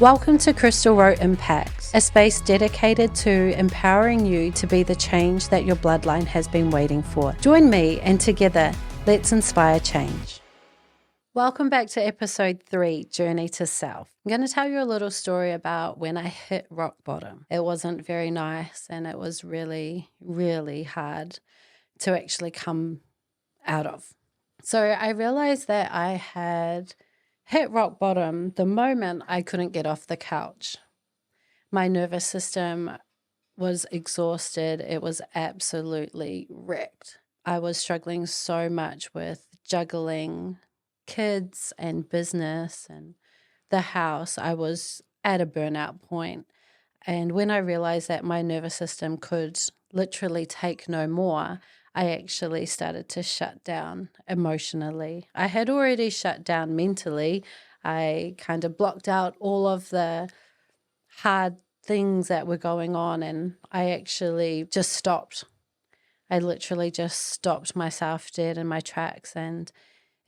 Welcome to Krystal Rowe Impact, a space dedicated to empowering you to be the change that your bloodline has been waiting for. Join me and together, let's inspire change. Welcome back to episode 3, Journey to Self. I'm going to tell you a little story about when I hit rock bottom. It wasn't very nice and it was really, really hard to actually come out of. So I realized that I had hit rock bottom the moment I couldn't get off the couch. My nervous system was exhausted. It was absolutely wrecked. I was struggling so much with juggling kids and business and the house. I was at a burnout point. And when I realized that my nervous system could literally take no more, I actually started to shut down emotionally. I had already shut down mentally. I kind of blocked out all of the hard things that were going on, and I actually just stopped. I literally just stopped myself dead in my tracks. And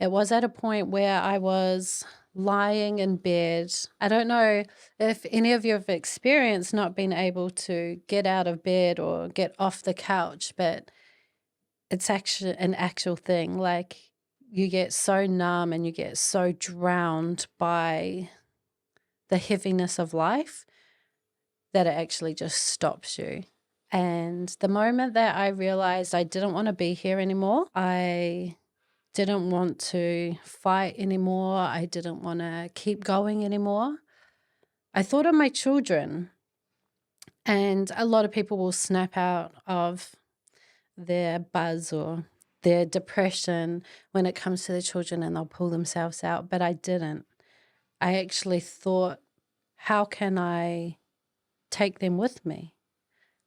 it was at a point where I was lying in bed. I don't know if any of you have experienced not being able to get out of bed or get off the couch, but it's actually an actual thing. Like, you get so numb and you get so drowned by the heaviness of life that it actually just stops you. And the moment that I realized I didn't want to be here anymore, I didn't want to fight anymore, I didn't want to keep going anymore, I thought of my children. And a lot of people will snap out of their buzz or their depression when it comes to the children and they'll pull themselves out. But I didn't. I actually thought, how can I take them with me?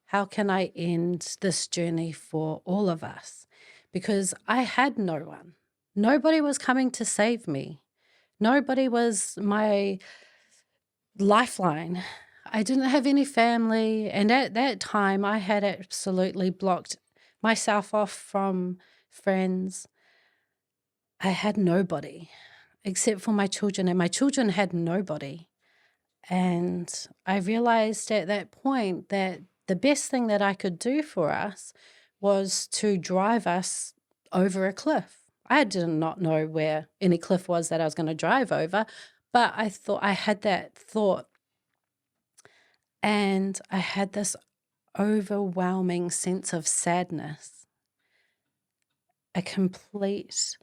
How can I end this journey for all of us? Because I had no one. Nobody was coming to save me. Nobody was my lifeline. I didn't have any family. And at that time, I had absolutely blocked myself off from friends. I had nobody except for my children, and my children had nobody. And I realized at that point that the best thing that I could do for us was to drive us over a cliff. I did not know where any cliff was that I was going to drive over, but I thought I had that thought. And I had this overwhelming sense of sadness, a complete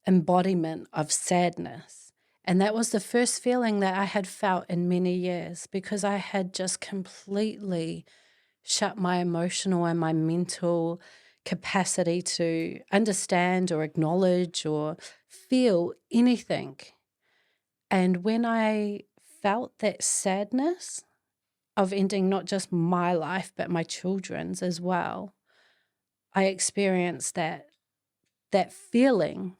embodiment of sadness. And that was the first feeling that I had felt in many years, because I had just completely shut my emotional and my mental capacity to understand or acknowledge or feel anything. And when I felt that sadness of ending not just my life, but my children's as well, I experienced that feeling,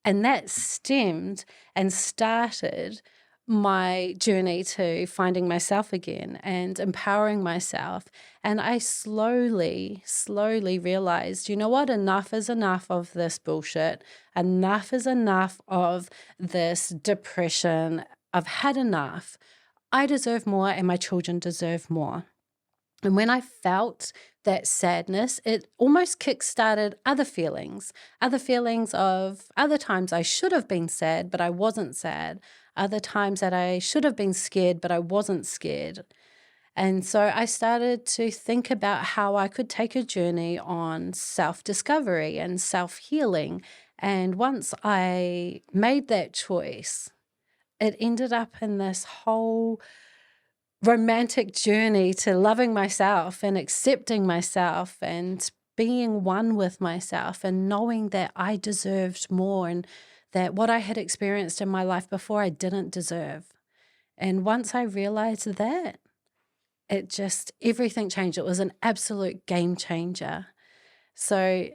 and that stemmed and started my journey to finding myself again and empowering myself. And I slowly realized, you know what? Enough is enough of this bullshit. Enough is enough of this depression. I've had enough. I deserve more and my children deserve more. And when I felt that sadness, it almost kickstarted other feelings of other times I should have been sad, but I wasn't sad. Other times that I should have been scared, but I wasn't scared. And so I started to think about how I could take a journey on self-discovery and self-healing. And once I made that choice, it ended up in this whole romantic journey to loving myself and accepting myself and being one with myself and knowing that I deserved more and that what I had experienced in my life before I didn't deserve. And once I realized that, everything changed. It was an absolute game changer. So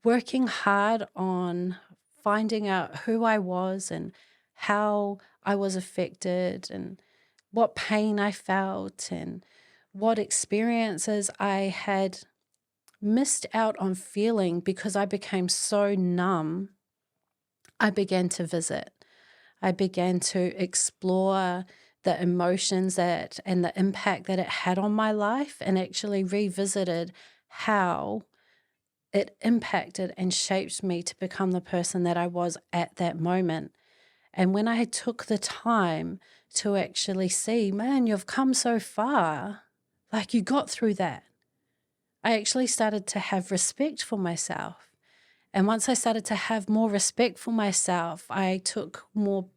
working hard on finding out who I was and how I was affected and what pain I felt and what experiences I had missed out on feeling because I became so numb, I began to visit. I began to explore the emotions and the impact that it had on my life, and actually revisited how it impacted and shaped me to become the person that I was at that moment. And when I took the time to actually see, man, you've come so far, like you got through that, I actually started to have respect for myself. And once I started to have more respect for myself, I took more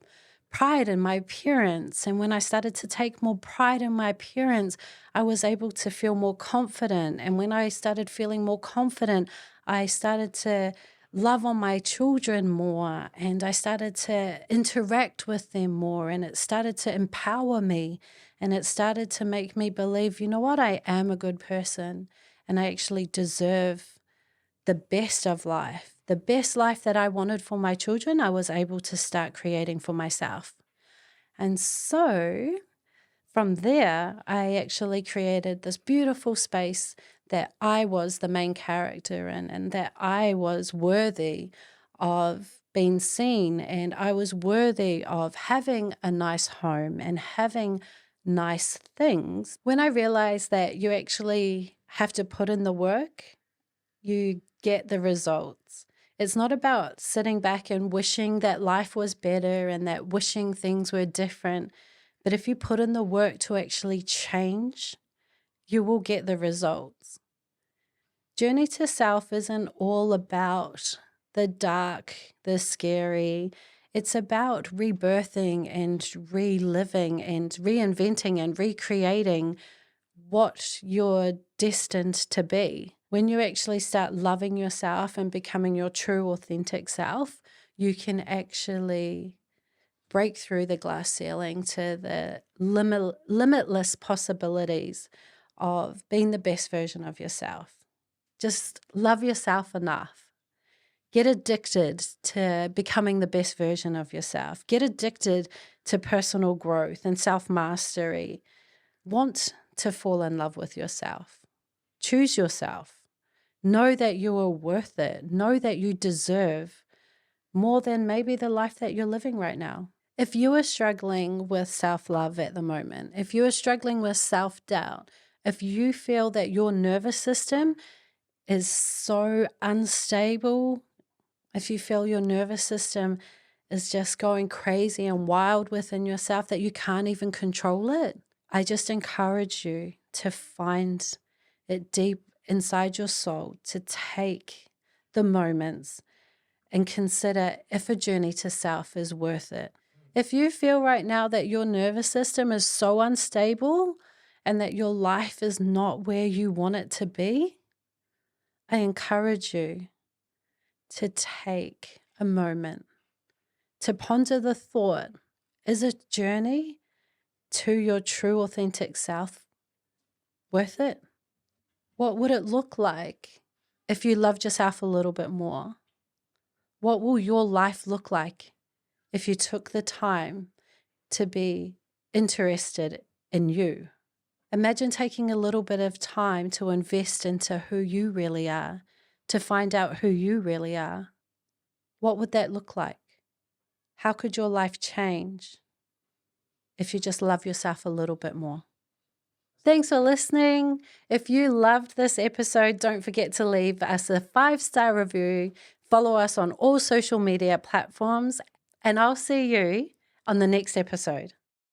pride in my appearance. And when I started to take more pride in my appearance, I was able to feel more confident. And when I started feeling more confident, I started to love on my children more, and I started to interact with them more, and it started to empower me, and it started to make me believe, you know what, I am a good person, and I actually deserve the best of life. The best life that I wanted for my children, I was able to start creating for myself. And so from there, I actually created this beautiful space that I was the main character in, and that I was worthy of being seen, and I was worthy of having a nice home and having nice things. When I realized that you actually have to put in the work, you get the results. It's not about sitting back and wishing that life was better and that wishing things were different. But if you put in the work to actually change, you will get the results. Journey to Self isn't all about the dark, the scary. It's about rebirthing and reliving and reinventing and recreating what you're destined to be. When you actually start loving yourself and becoming your true, authentic self, you can actually break through the glass ceiling to the limitless possibilities of being the best version of yourself. Just love yourself enough. Get addicted to becoming the best version of yourself. Get addicted to personal growth and self-mastery. Want to fall in love with yourself. Choose yourself. Know that you are worth it. Know that you deserve more than maybe the life that you're living right now. If you are struggling with self-love at the moment, if you are struggling with self-doubt, if you feel that your nervous system is so unstable, if you feel your nervous system is just going crazy and wild within yourself that you can't even control it, I just encourage you to find it deep inside your soul, to take the moments and consider if a journey to self is worth it. If you feel right now that your nervous system is so unstable and that your life is not where you want it to be, I encourage you to take a moment to ponder the thought, is a journey to your true authentic self worth it? What would it look like if you loved yourself a little bit more? What will your life look like if you took the time to be interested in you? Imagine taking a little bit of time to invest into who you really are, to find out who you really are. What would that look like? How could your life change if you just love yourself a little bit more? Thanks for listening. If you loved this episode, don't forget to leave us a 5-star review. Follow us on all social media platforms, and I'll see you on the next episode.